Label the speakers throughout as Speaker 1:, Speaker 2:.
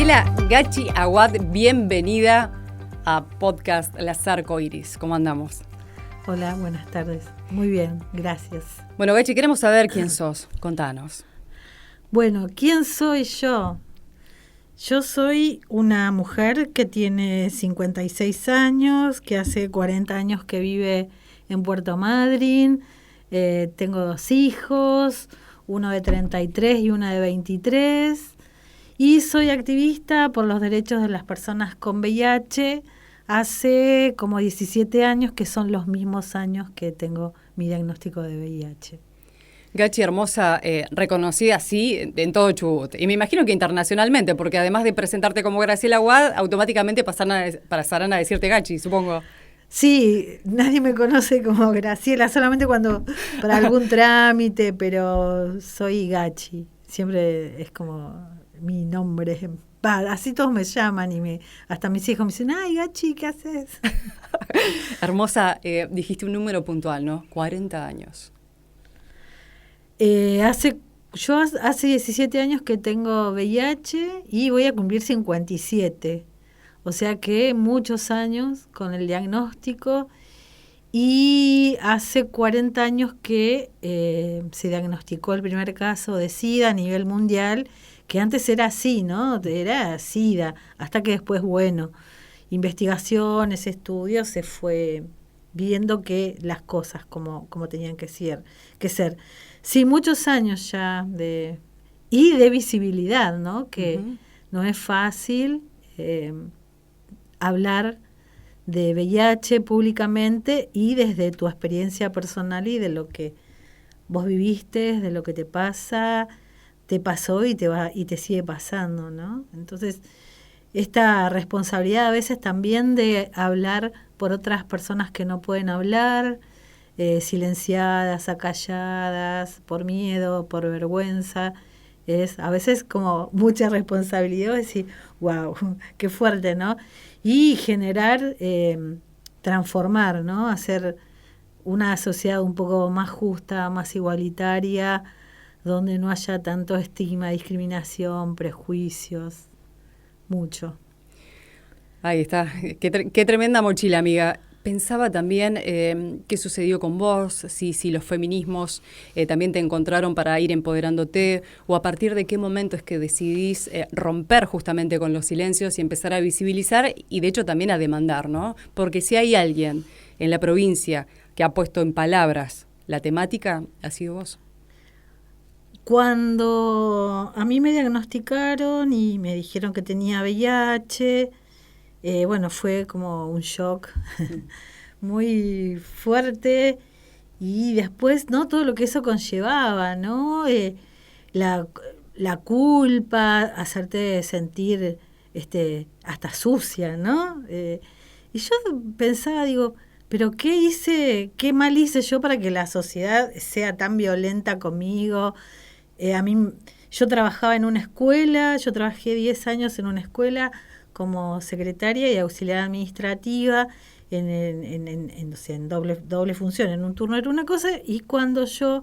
Speaker 1: Graciela Gachi Aguad, bienvenida a Podcast Las Arcoiris. ¿Cómo andamos?
Speaker 2: Hola, buenas tardes. Muy bien, gracias.
Speaker 1: Bueno, Gachi, queremos saber quién sos. Contanos.
Speaker 2: Bueno, ¿quién soy yo? Yo soy una mujer que tiene 56 años, que hace 40 años que vive en Puerto Madryn. Tengo 2 hijos, uno de 33 y una de 23. Y soy activista por los derechos de las personas con VIH hace como 17 años, que son los mismos años que tengo mi diagnóstico de VIH.
Speaker 1: Gachi, hermosa, reconocida así en todo Chubut. Y me imagino que internacionalmente, porque además de presentarte como Graciela Aguad, automáticamente pasarán a decirte Gachi, supongo.
Speaker 2: Sí, nadie me conoce como Graciela, solamente cuando para algún trámite, pero soy Gachi. Siempre es como mi nombre. Así todos me llaman y hasta mis hijos me dicen, ay, Gachi, ¿qué haces?
Speaker 1: Hermosa, dijiste un número puntual, ¿no? 40 años.
Speaker 2: Hace 17 años que tengo VIH y voy a cumplir 57. O sea que muchos años con el diagnóstico, y hace 40 años que se diagnosticó el primer caso de SIDA a nivel mundial, que antes era así, ¿no? Era SIDA, hasta que después, bueno, investigaciones, estudios, se fue viendo que las cosas como tenían que ser. Sí, muchos años ya de visibilidad, ¿no? Que no es fácil hablar de VIH públicamente y desde tu experiencia personal y de lo que vos viviste, de lo que te pasó y te sigue pasando, ¿no? Entonces, esta responsabilidad a veces también de hablar por otras personas que no pueden hablar, silenciadas, acalladas, por miedo, por vergüenza, es a veces como mucha responsabilidad decir, wow, qué fuerte, ¿no? Y generar, transformar, ¿no? Hacer una sociedad un poco más justa, más igualitaria, donde no haya tanto estigma, discriminación, prejuicios, mucho.
Speaker 1: Ahí está, qué tremenda mochila, amiga. Pensaba también qué sucedió con vos, si los feminismos también te encontraron para ir empoderándote, o a partir de qué momento es que decidís romper justamente con los silencios y empezar a visibilizar y de hecho también a demandar, ¿no? Porque si hay alguien en la provincia que ha puesto en palabras la temática, ha sido vos.
Speaker 2: Cuando a mí me diagnosticaron y me dijeron que tenía VIH, bueno, fue como un shock muy fuerte, y después, ¿no? Todo lo que eso conllevaba, ¿no? La culpa, hacerte sentir hasta sucia, ¿no? Y yo pensaba, digo, ¿pero qué hice, qué mal hice yo para que la sociedad sea tan violenta conmigo? Yo trabajaba en una escuela, yo trabajé 10 años en una escuela como secretaria y auxiliar administrativa en doble función. En un turno era una cosa, y cuando yo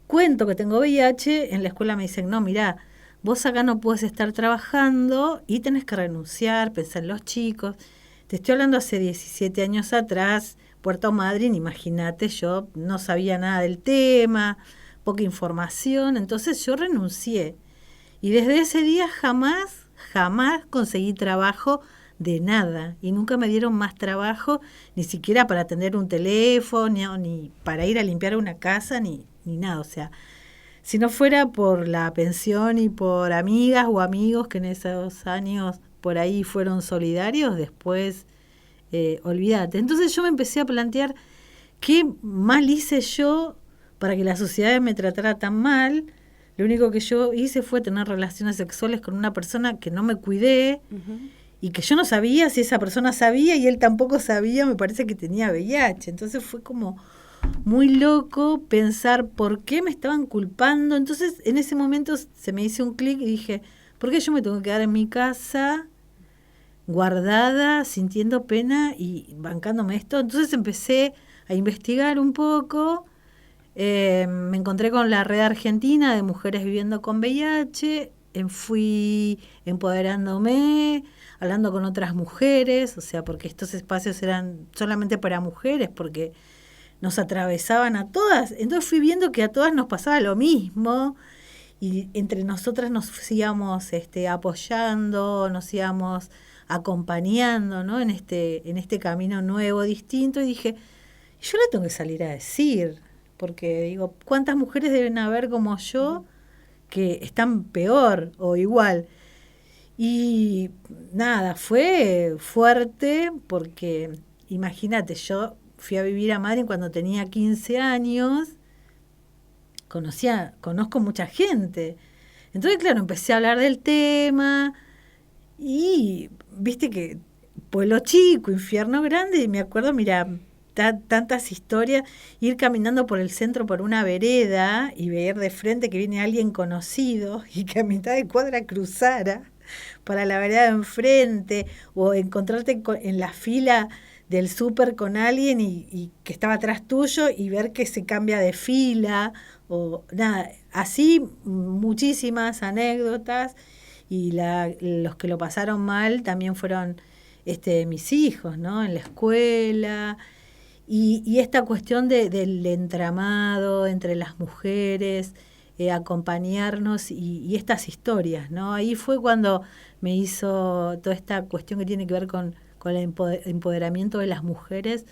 Speaker 2: cuento que tengo VIH, en la escuela me dicen, no, mirá, vos acá no puedes estar trabajando y tenés que renunciar, pensar en los chicos. Te estoy hablando hace 17 años atrás, Puerto Madryn, imagínate, yo no sabía nada del tema, poca información, entonces yo renuncié. Y desde ese día jamás conseguí trabajo de nada, y nunca me dieron más trabajo, ni siquiera para atender un teléfono, ni para ir a limpiar una casa, ni nada. O sea, si no fuera por la pensión y por amigas o amigos que en esos años por ahí fueron solidarios, después olvídate. Entonces yo me empecé a plantear qué mal hice yo para que la sociedad me tratara tan mal. Lo único que yo hice fue tener relaciones sexuales con una persona que no me cuidé, y que yo no sabía si esa persona sabía y él tampoco sabía, me parece que tenía VIH. Entonces fue como muy loco pensar por qué me estaban culpando. Entonces en ese momento se me hizo un clic y dije, ¿por qué yo me tengo que quedar en mi casa guardada, sintiendo pena y bancándome esto? Entonces empecé a investigar un poco. Me encontré con la Red Argentina de Mujeres Viviendo con VIH, fui empoderándome, hablando con otras mujeres, o sea, porque estos espacios eran solamente para mujeres, porque nos atravesaban a todas. Entonces fui viendo que a todas nos pasaba lo mismo y entre nosotras nos íbamos apoyando, nos íbamos acompañando, ¿no? en este camino nuevo, distinto, y dije, yo le tengo que salir a decir, porque digo, ¿cuántas mujeres deben haber como yo que están peor o igual? Y nada, fue fuerte porque, imagínate, yo fui a vivir a Madrid cuando tenía 15 años, conozco mucha gente. Entonces, claro, empecé a hablar del tema y viste que pueblo chico, infierno grande, y me acuerdo, mira, tantas historias, ir caminando por el centro por una vereda y ver de frente que viene alguien conocido y que a mitad de cuadra cruzara para la vereda de enfrente, o encontrarte en la fila del súper con alguien y que estaba atrás tuyo y ver que se cambia de fila, o nada, así muchísimas anécdotas, y los que lo pasaron mal también fueron mis hijos, ¿no? En la escuela, y esta cuestión del entramado entre las mujeres, acompañarnos y estas historias, ¿no? Ahí fue cuando me hizo toda esta cuestión que tiene que ver con el empoderamiento de las mujeres,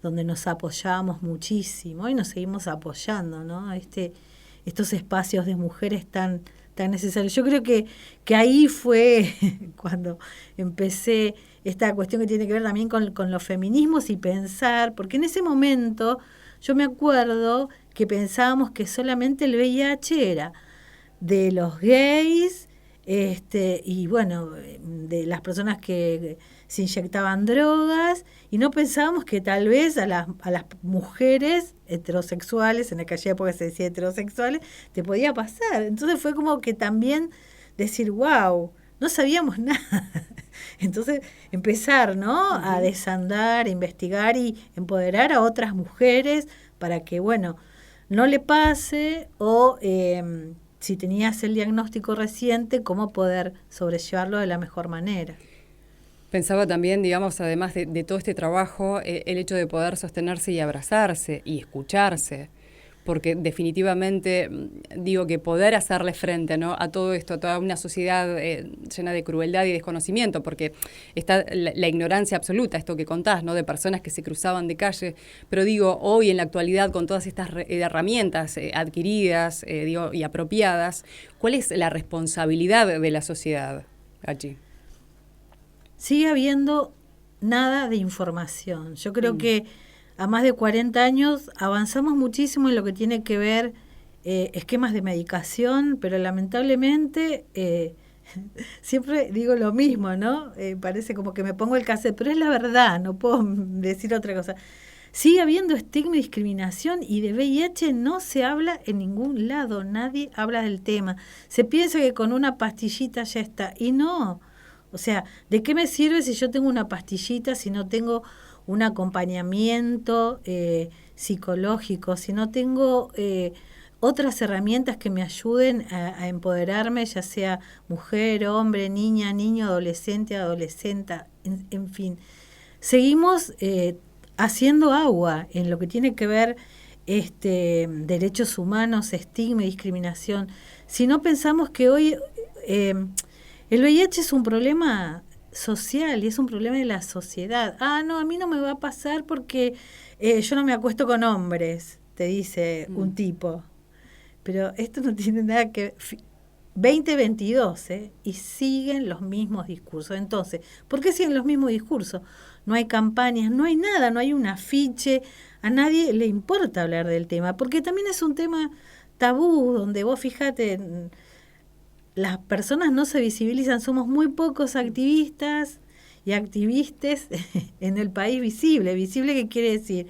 Speaker 2: donde nos apoyábamos muchísimo y nos seguimos apoyando, ¿no? Estos espacios de mujeres tan necesarios. Yo creo que ahí fue cuando empecé esta cuestión que tiene que ver también con los feminismos y pensar, porque en ese momento yo me acuerdo que pensábamos que solamente el VIH era de los gays, y bueno, de las personas que se inyectaban drogas, y no pensábamos que tal vez a las mujeres heterosexuales, en aquella época se decía heterosexuales, te podía pasar. Entonces fue como que también decir, wow, no sabíamos nada. Entonces empezar, ¿no? A desandar, a investigar y empoderar a otras mujeres para que, bueno, no le pase, o si tenías el diagnóstico reciente, cómo poder sobrellevarlo de la mejor manera.
Speaker 1: Pensaba también, digamos, además de todo este trabajo, el hecho de poder sostenerse y abrazarse y escucharse, porque definitivamente digo que poder hacerle frente, ¿no?, a todo esto, a toda una sociedad llena de crueldad y desconocimiento, porque está la ignorancia absoluta, esto que contás, ¿no?, de personas que se cruzaban de calle, pero digo, hoy en la actualidad, con todas estas herramientas adquiridas, digo, y apropiadas, ¿cuál es la responsabilidad de la sociedad allí?
Speaker 2: Sigue habiendo nada de información. Yo creo que a más de 40 años avanzamos muchísimo en lo que tiene que ver esquemas de medicación, pero lamentablemente siempre digo lo mismo, ¿no? Parece como que me pongo el cassette, pero es la verdad, no puedo decir otra cosa. Sigue habiendo estigma y discriminación, y de VIH no se habla en ningún lado, nadie habla del tema. Se piensa que con una pastillita ya está, y no. O sea, ¿de qué me sirve si yo tengo una pastillita, si no tengo un acompañamiento psicológico, si no tengo otras herramientas que me ayuden a empoderarme, ya sea mujer, hombre, niña, niño, adolescente, en fin? Seguimos haciendo agua en lo que tiene que ver derechos humanos, estigma y discriminación. Si no pensamos que hoy el VIH es un problema social y es un problema de la sociedad. No, a mí no me va a pasar porque yo no me acuesto con hombres, te dice un tipo. Pero esto no tiene nada que... 2022, y siguen los mismos discursos. Entonces, ¿por qué siguen los mismos discursos? No hay campañas, no hay nada, no hay un afiche, a nadie le importa hablar del tema, porque también es un tema tabú, donde vos fíjate, las personas no se visibilizan, somos muy pocos activistas y activistas en el país visible. Visible, ¿qué quiere decir?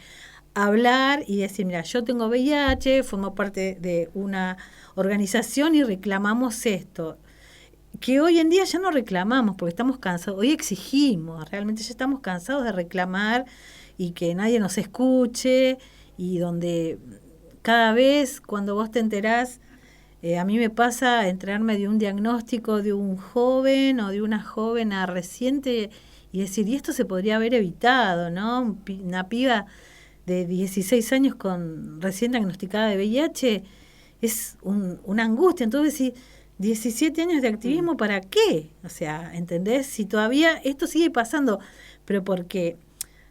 Speaker 2: Hablar y decir, mira, yo tengo VIH, formo parte de una organización y reclamamos esto. Que hoy en día ya no reclamamos porque estamos cansados, hoy exigimos, realmente ya estamos cansados de reclamar y que nadie nos escuche, y donde cada vez cuando vos te enterás A mí me pasa enterarme de un diagnóstico de un joven o de una joven reciente y decir, y esto se podría haber evitado, ¿no? Una piba de 16 años con recién diagnosticada de VIH es una angustia. Entonces, si 17 años de activismo, ¿para qué? O sea, ¿entendés? Si todavía esto sigue pasando, pero porque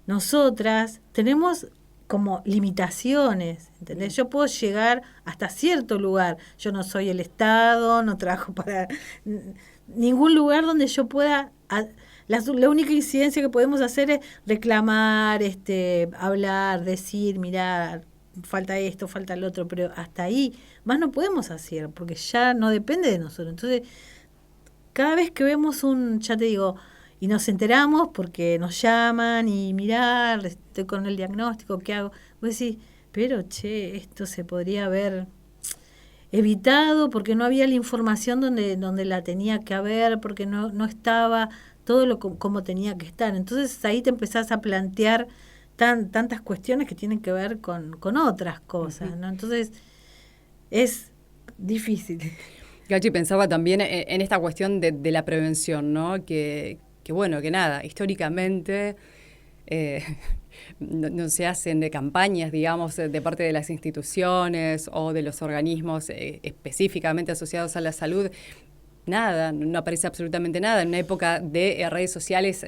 Speaker 2: nosotras tenemos como limitaciones, ¿entendés? Yo puedo llegar hasta cierto lugar. Yo no soy el Estado, no trabajo para ningún lugar donde yo pueda... La única incidencia que podemos hacer es reclamar, hablar, decir, mirar, falta esto, falta el otro, pero hasta ahí más no podemos hacer, porque ya no depende de nosotros. Entonces, cada vez que vemos ya te digo, y nos enteramos porque nos llaman y mirar, estoy con el diagnóstico, ¿qué hago? Vos decís, pero che, esto se podría haber evitado porque no había la información donde la tenía que haber, porque no estaba todo como tenía que estar. Entonces ahí te empezás a plantear tantas cuestiones que tienen que ver con otras cosas, ¿no? Entonces es difícil.
Speaker 1: Gachi, pensaba también en esta cuestión de la prevención, ¿no? Que bueno, que nada, históricamente no se hacen de campañas, digamos, de parte de las instituciones o de los organismos específicamente asociados a la salud. Nada, no aparece absolutamente nada. En una época de redes sociales,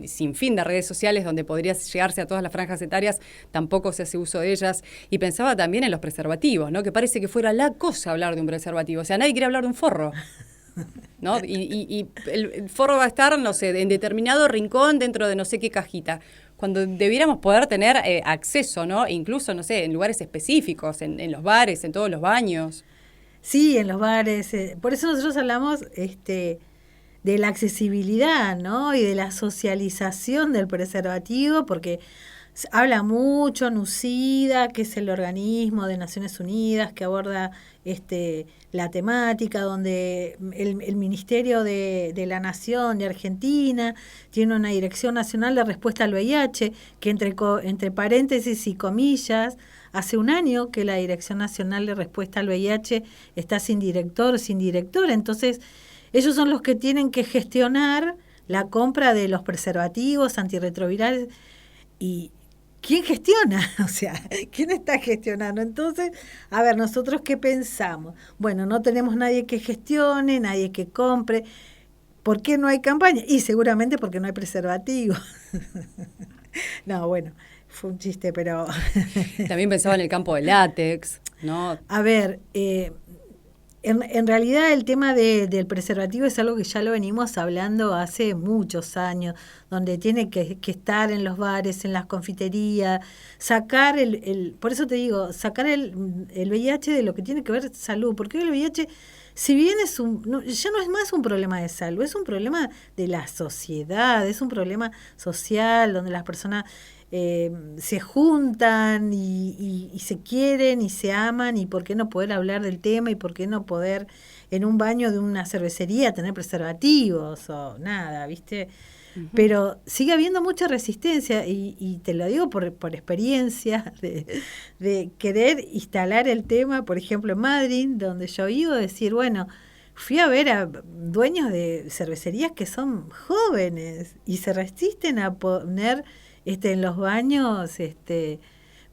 Speaker 1: sin fin de redes sociales, donde podría llegarse a todas las franjas etarias, tampoco se hace uso de ellas. Y pensaba también en los preservativos, ¿no? Que parece que fuera la cosa hablar de un preservativo. O sea, nadie quiere hablar de un forro, ¿no? Y el forro va a estar, no sé, en determinado rincón dentro de no sé qué cajita. Cuando debiéramos poder tener acceso, ¿no? Incluso, no sé, en lugares específicos, en los bares, en todos los baños.
Speaker 2: Sí, en los bares. Por eso nosotros hablamos de la accesibilidad, ¿no? Y de la socialización del preservativo, porque habla mucho NUCIDA, que es el organismo de Naciones Unidas que aborda la temática, donde el Ministerio de la Nación de Argentina tiene una Dirección Nacional de Respuesta al VIH, que entre paréntesis y comillas, hace un año que la Dirección Nacional de Respuesta al VIH está sin director, sin directora. Entonces, ellos son los que tienen que gestionar la compra de los preservativos antirretrovirales. ¿Y quién gestiona? O sea, ¿quién está gestionando? Entonces, a ver, ¿nosotros qué pensamos? Bueno, no tenemos nadie que gestione, nadie que compre. ¿Por qué no hay campaña? Y seguramente porque no hay preservativo. No, bueno, fue un chiste, pero...
Speaker 1: También pensaba en el campo de látex, ¿no?
Speaker 2: A ver, en realidad el tema del preservativo es algo que ya lo venimos hablando hace muchos años, donde tiene que estar en los bares, en las confiterías, sacar por eso te digo, sacar el VIH de lo que tiene que ver salud, porque el VIH, si bien ya no es más un problema de salud, es un problema de la sociedad, es un problema social donde las personas se juntan y se quieren y se aman, y por qué no poder hablar del tema y por qué no poder en un baño de una cervecería tener preservativos o nada, ¿viste? Uh-huh. Pero sigue habiendo mucha resistencia y te lo digo por experiencia de querer instalar el tema, por ejemplo en Madrid, donde yo vivo, decir, bueno, fui a ver a dueños de cervecerías que son jóvenes y se resisten a poner en los baños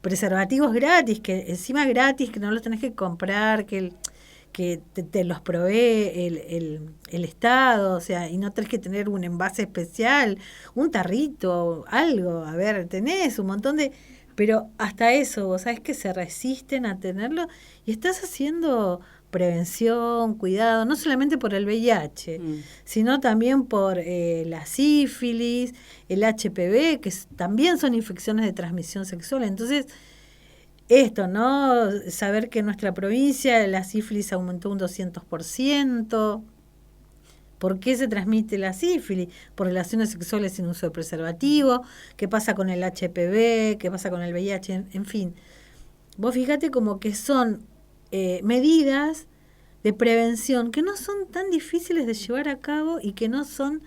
Speaker 2: preservativos gratis, que encima gratis, que no los tenés que comprar, que te los provee el Estado, o sea, y no tenés que tener un envase especial, un tarrito, algo, a ver, tenés un montón de... Pero hasta eso, vos sabés que se resisten a tenerlo y estás haciendo prevención, cuidado, no solamente por el VIH, sino también por la sífilis, el HPV, que también son infecciones de transmisión sexual. Entonces, esto, ¿no? Saber que en nuestra provincia la sífilis aumentó un 200%. ¿Por qué se transmite la sífilis? Por relaciones sexuales sin uso de preservativo. ¿Qué pasa con el HPV? ¿Qué pasa con el VIH? En fin, vos fíjate como que son medidas de prevención que no son tan difíciles de llevar a cabo y que no son,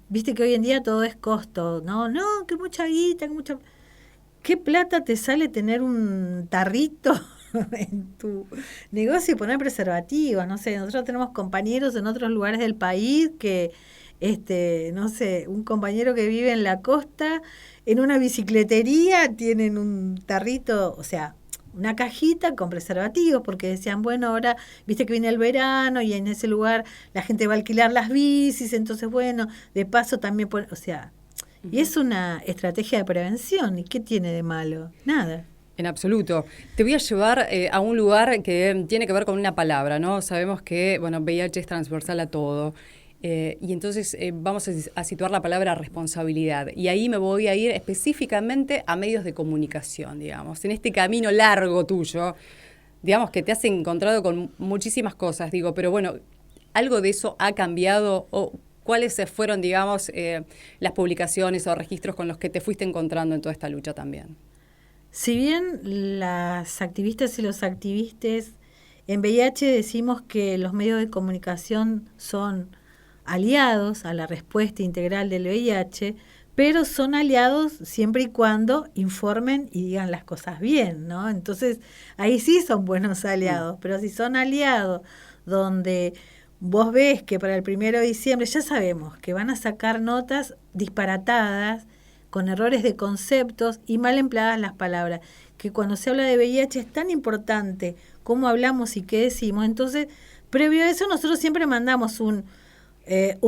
Speaker 2: viste que hoy en día todo es costo, no, que mucha guita, que mucha... ¿Qué plata te sale tener un tarrito en tu negocio y poner preservativos. No sé, nosotros tenemos compañeros en otros lugares del país que, no sé, un compañero que vive en la costa, en una bicicletería tienen un tarrito, o sea, una cajita con preservativos, porque decían, bueno, ahora viste que viene el verano y en ese lugar la gente va a alquilar las bicis, entonces bueno, de paso también, o sea, y es una estrategia de prevención. ¿Y qué tiene de malo? Nada.
Speaker 1: En absoluto. Te voy a llevar a un lugar que tiene que ver con una palabra, ¿no? Sabemos que, bueno, VIH es transversal a todo. Y entonces vamos a situar la palabra responsabilidad. Y ahí me voy a ir específicamente a medios de comunicación, digamos. En este camino largo tuyo, digamos que te has encontrado con muchísimas cosas, digo, pero bueno, ¿algo de eso ha cambiado o cuáles fueron, digamos, las publicaciones o registros con los que te fuiste encontrando en toda esta lucha también?
Speaker 2: Si bien las activistas y los activistas en VIH decimos que los medios de comunicación son aliados a la respuesta integral del VIH, pero son aliados siempre y cuando informen y digan las cosas bien, ¿no? Entonces, ahí sí son buenos aliados, pero si son aliados donde vos ves que para el 1 de diciembre ya sabemos que van a sacar notas disparatadas, con errores de conceptos y mal empleadas las palabras, que cuando se habla de VIH es tan importante cómo hablamos y qué decimos. Entonces, previo a eso, nosotros siempre mandamos un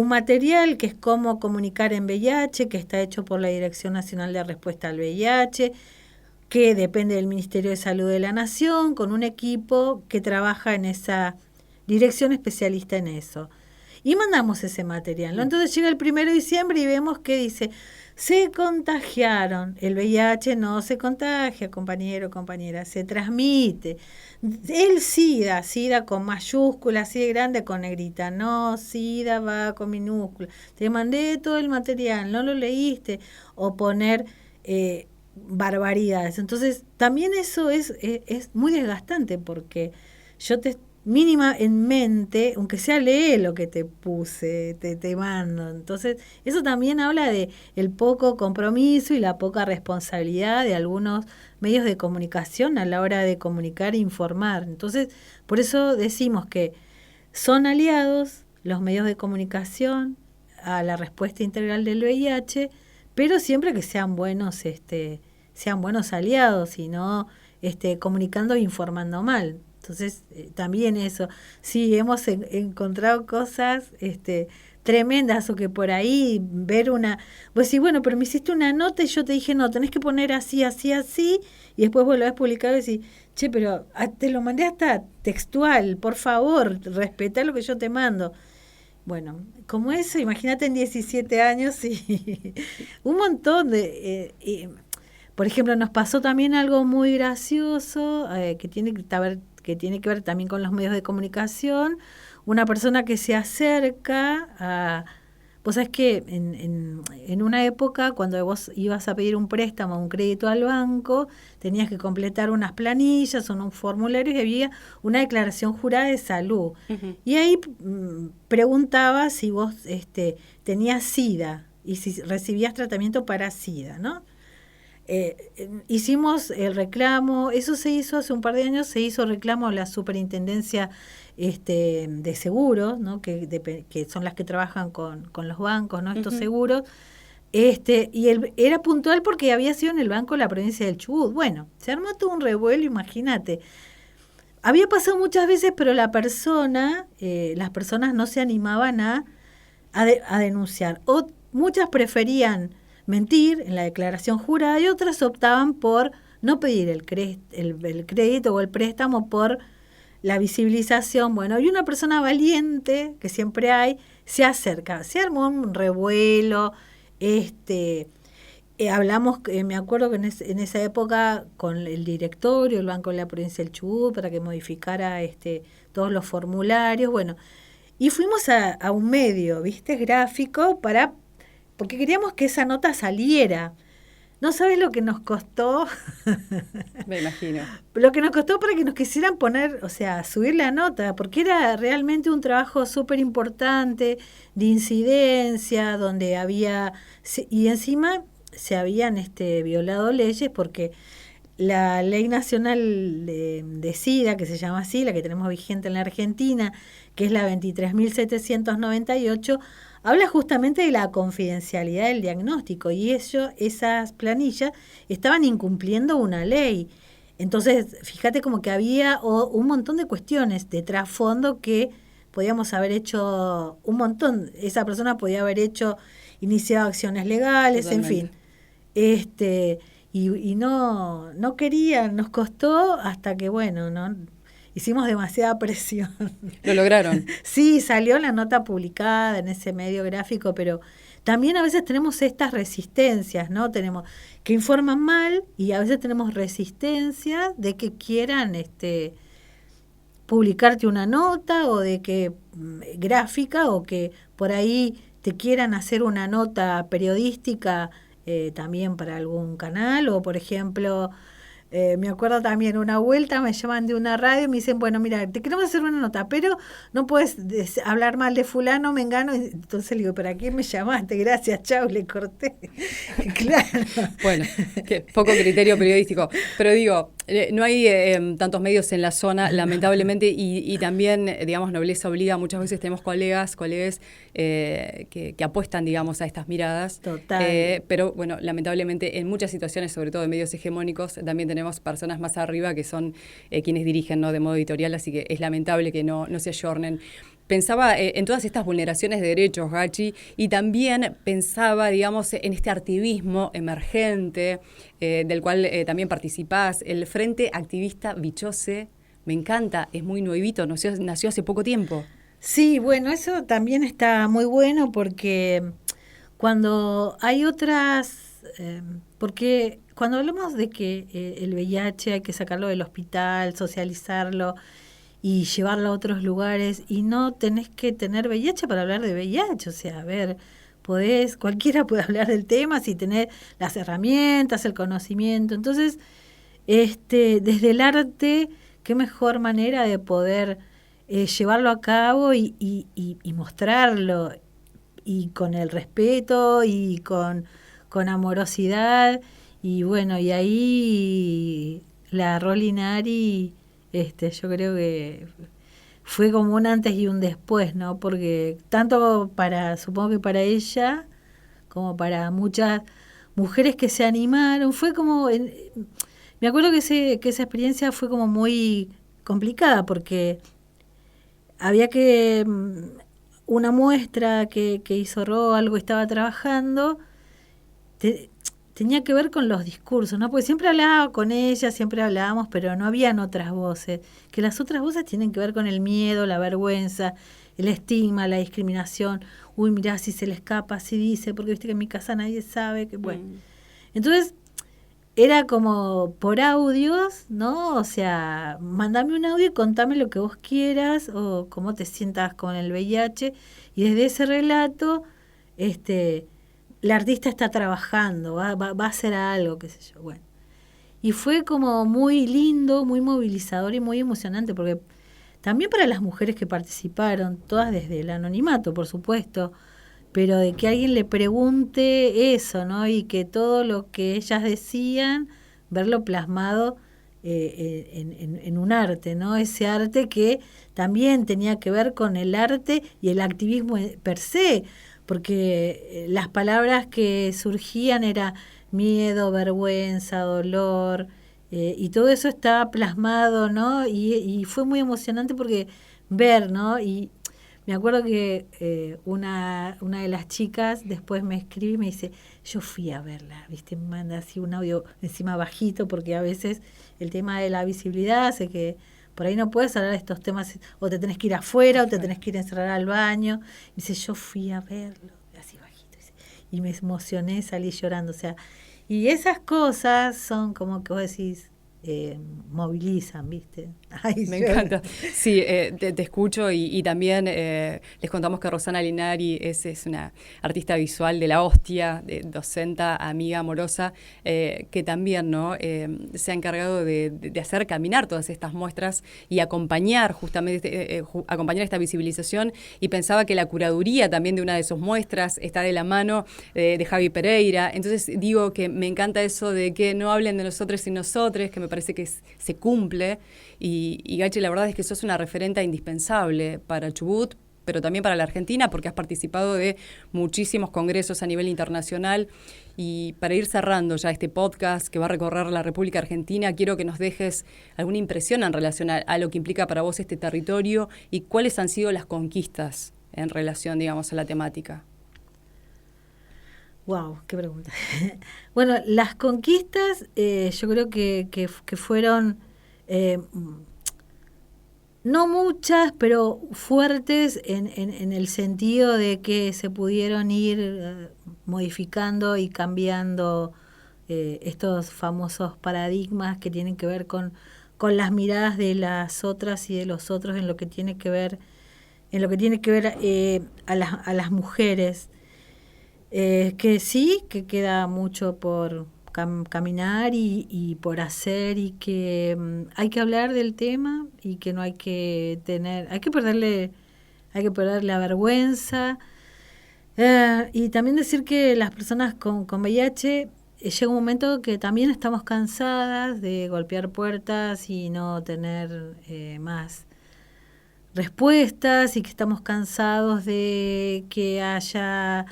Speaker 2: material que es cómo comunicar en VIH, que está hecho por la Dirección Nacional de Respuesta al VIH, que depende del Ministerio de Salud de la Nación, con un equipo que trabaja en esa dirección especialista en eso. Y mandamos ese material, ¿no? Entonces llega el 1 de diciembre y vemos que dice, se contagiaron. El VIH no se contagia, compañero, compañera, se transmite. El SIDA, SIDA con mayúscula, así de grande con negrita. No, SIDA va con minúscula. Te mandé todo el material, no lo leíste. O poner barbaridades. Entonces, también eso es muy desgastante porque yo mínima en mente, aunque sea lee lo que te puse, te mando. Entonces, eso también habla de el poco compromiso y la poca responsabilidad de algunos medios de comunicación a la hora de comunicar e informar. Entonces, por eso decimos que son aliados los medios de comunicación a la respuesta integral del VIH, pero siempre que sean buenos aliados y no comunicando e informando mal. Entonces, también eso, sí, hemos encontrado cosas tremendas, o que por ahí ver vos decís, bueno, pero me hiciste una nota y yo te dije, no, tenés que poner así, así, así, y después vos lo has publicado y decís, che, pero te lo mandé hasta textual, por favor, respetá lo que yo te mando. Bueno, como eso, imagínate en 17 años y un montón de... por ejemplo, nos pasó también algo muy gracioso que tiene que ver también con los medios de comunicación. Una persona que se acerca a... Vos sabés que en una época, cuando vos ibas a pedir un préstamo o un crédito al banco, tenías que completar unas planillas o unos formularios y había una declaración jurada de salud. Uh-huh. Y ahí preguntaba si vos tenías SIDA y si recibías tratamiento para SIDA, ¿no? Hicimos el reclamo, eso se hizo hace un par de años, se hizo reclamo a la Superintendencia de Seguros, ¿no? que son las que trabajan con los bancos, ¿no? Estos uh-huh. seguros, y era puntual porque había sido en el banco de la provincia del Chubut. Bueno, se armó todo un revuelo, imagínate. Había pasado muchas veces, pero las personas no se animaban a denunciar, o muchas preferían mentir en la declaración jurada y otras optaban por no pedir el crédito o el préstamo por la visibilización. Bueno, y una persona valiente, que siempre hay, se acerca. Se armó un revuelo, hablamos, me acuerdo que en esa época con el directorio, el Banco de la Provincia del Chubut, para que modificara todos los formularios, bueno, y fuimos a un medio, ¿viste? Gráfico, porque queríamos que esa nota saliera. ¿No sabes lo que nos costó?
Speaker 1: Me imagino.
Speaker 2: Lo que nos costó para que nos quisieran poner, o sea, subir la nota, porque era realmente un trabajo súper importante de incidencia, donde y encima se habían violado leyes, porque la Ley Nacional de SIDA, que se llama así, la que tenemos vigente en la Argentina, que es la 23.798, habla justamente de la confidencialidad del diagnóstico, y esas planillas estaban incumpliendo una ley. Entonces, fíjate como que había un montón de cuestiones de trasfondo que podíamos haber hecho un montón. Esa persona podía haber iniciado acciones legales,
Speaker 1: Totalmente.
Speaker 2: en fin. Y no querían, nos costó hasta que, bueno, no hicimos demasiada presión.
Speaker 1: Lo lograron.
Speaker 2: Sí, salió la nota publicada en ese medio gráfico, pero también a veces tenemos estas resistencias, ¿no? Tenemos que informan mal y a veces tenemos resistencia de que quieran publicarte una nota o de que gráfica, o que por ahí te quieran hacer una nota periodística también para algún canal, o por ejemplo, me acuerdo también una vuelta me llaman de una radio y me dicen, bueno, mira, te queremos hacer una nota, pero no puedes hablar mal de fulano, mengano. Entonces le digo, ¿para qué me llamaste? Gracias, chau, le corté. Claro.
Speaker 1: Bueno, poco criterio periodístico. Pero digo, no hay tantos medios en la zona, lamentablemente, y también, digamos, nobleza obliga. Muchas veces tenemos colegas que apuestan, digamos, a estas miradas.
Speaker 2: Total.
Speaker 1: Pero, bueno, lamentablemente, en muchas situaciones, sobre todo en medios hegemónicos, también tenemos personas más arriba que son quienes dirigen, ¿no?, de modo editorial, así que es lamentable que no se ayornen. Pensaba en todas estas vulneraciones de derechos, Gachi, y también pensaba, digamos, en este activismo emergente del cual también participás, el Frente Activista Bichose. Me encanta, es muy nuevito, nació hace poco tiempo.
Speaker 2: Sí, bueno, eso también está muy bueno porque cuando hay porque cuando hablamos de que el VIH hay que sacarlo del hospital, socializarlo y llevarlo a otros lugares, y no tenés que tener VIH para hablar de VIH, o sea, a ver, cualquiera puede hablar del tema si tenés las herramientas, el conocimiento. Entonces, desde el arte, qué mejor manera de poder llevarlo a cabo y mostrarlo, y con el respeto y con amorosidad. Y bueno, y ahí la Rolinari, yo creo que fue como un antes y un después, ¿no? Porque tanto supongo que para ella, como para muchas mujeres que se animaron, fue como, me acuerdo que esa experiencia fue como muy complicada, porque había una muestra que hizo Ro, algo estaba trabajando, tenía que ver con los discursos, ¿no? Porque siempre hablaba con ella, siempre hablábamos, pero no habían otras voces, que las otras voces tienen que ver con el miedo, la vergüenza, el estigma, la discriminación. Uy, mirá, si se le escapa, si dice, porque viste que en mi casa nadie sabe, que bueno. Entonces, era como por audios, ¿no? O sea, mándame un audio y contame lo que vos quieras o cómo te sientas con el VIH. Y desde ese relato, la artista está trabajando, va a hacer algo, qué sé yo. Bueno. Y fue como muy lindo, muy movilizador y muy emocionante, porque también para las mujeres que participaron, todas desde el anonimato, por supuesto, pero de que alguien le pregunte eso, ¿no? Y que todo lo que ellas decían, verlo plasmado en un arte, ¿no? Ese arte que también tenía que ver con el arte y el activismo per se, porque las palabras que surgían era miedo, vergüenza, dolor, y todo eso estaba plasmado, ¿no? Y fue muy emocionante porque ver, ¿no? Y me acuerdo que una de las chicas después me escribe y me dice, yo fui a verla, ¿viste? Me manda así un audio encima bajito, porque a veces el tema de la visibilidad hace que por ahí no puedes hablar de estos temas, o te tenés que ir afuera, o te tenés que ir a encerrar al baño. Y dice, yo fui a verlo, así bajito. Y me emocioné, salí llorando. O sea, y esas cosas son como que vos decís, movilizan, ¿viste? Ay,
Speaker 1: Me encanta. Sí, te escucho y también les contamos que Rosana Linari es una artista visual de la hostia, docente, amiga amorosa, que también, ¿no? Se ha encargado de hacer caminar todas estas muestras y acompañar justamente acompañar esta visibilización, y pensaba que la curaduría también de una de sus muestras está de la mano de Javi Pereira. Entonces digo que me encanta eso de que no hablen de nosotros y nosotres, que me parece que se cumple, y Gachi, la verdad es que sos una referente indispensable para Chubut, pero también para la Argentina, porque has participado de muchísimos congresos a nivel internacional. Y para ir cerrando ya este podcast que va a recorrer la República Argentina, quiero que nos dejes alguna impresión en relación a lo que implica para vos este territorio y cuáles han sido las conquistas en relación, digamos, a la temática.
Speaker 2: Wow, qué pregunta. Bueno, las conquistas yo creo que fueron no muchas, pero fuertes en el sentido de que se pudieron ir modificando y cambiando estos famosos paradigmas que tienen que ver con las miradas de las otras y de los otros en lo que tiene que ver a las mujeres. Que sí, que queda mucho por caminar y por hacer, y que hay que hablar del tema, y que no hay que perderle la vergüenza, y también decir que las personas con VIH llega un momento que también estamos cansadas de golpear puertas y no tener más respuestas, y que estamos cansados de que haya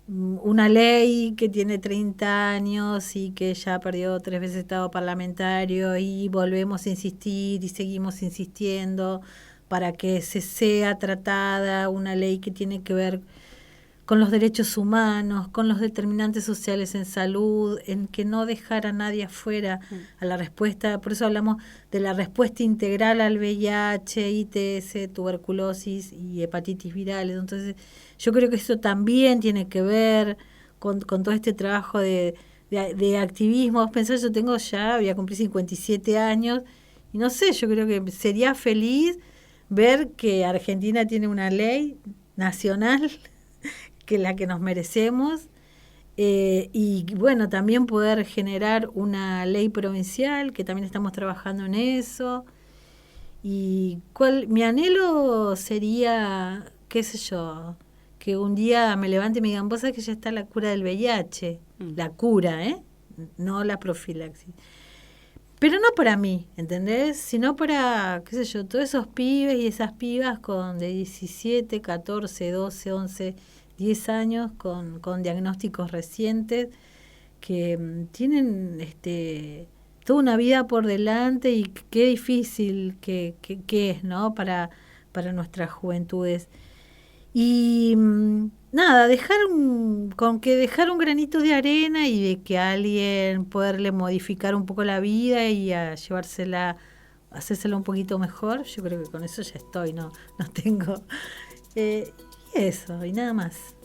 Speaker 2: una ley que tiene 30 años y que ya perdió 3 veces estado parlamentario, y volvemos a insistir y seguimos insistiendo para que se sea tratada una ley que tiene que ver con los derechos humanos, con los determinantes sociales en salud, en que no dejar a nadie afuera a la respuesta. Por eso hablamos de la respuesta integral al VIH, ITS, tuberculosis y hepatitis virales. Entonces, yo creo que eso también tiene que ver con todo este trabajo de activismo. Vos pensás, voy a cumplir 57 años, y no sé, yo creo que sería feliz ver que Argentina tiene una ley nacional que es la que nos merecemos, y bueno, también poder generar una ley provincial, que también estamos trabajando en eso. Y mi anhelo sería, qué sé yo, que un día me levante y me digan, vos sabés que ya está la cura del VIH, la cura, no la profilaxis. Pero no para mí, ¿entendés? Sino para, qué sé yo, todos esos pibes y esas pibas de 17, 14, 12, 11, 10 años con diagnósticos recientes, que tienen toda una vida por delante, y qué difícil que es, ¿no? Para nuestras juventudes. Y nada, dejar un granito de arena, y de que a alguien poderle modificar un poco la vida y a hacérsela un poquito mejor. Yo creo que con eso ya estoy, no tengo eso, y nada más.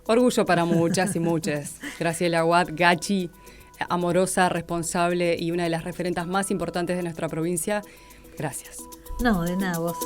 Speaker 1: Orgullo para muchas y muchas. Graciela Watt, Gachi, amorosa, responsable y una de las referentas más importantes de nuestra provincia. Gracias.
Speaker 2: No, de nada, vos.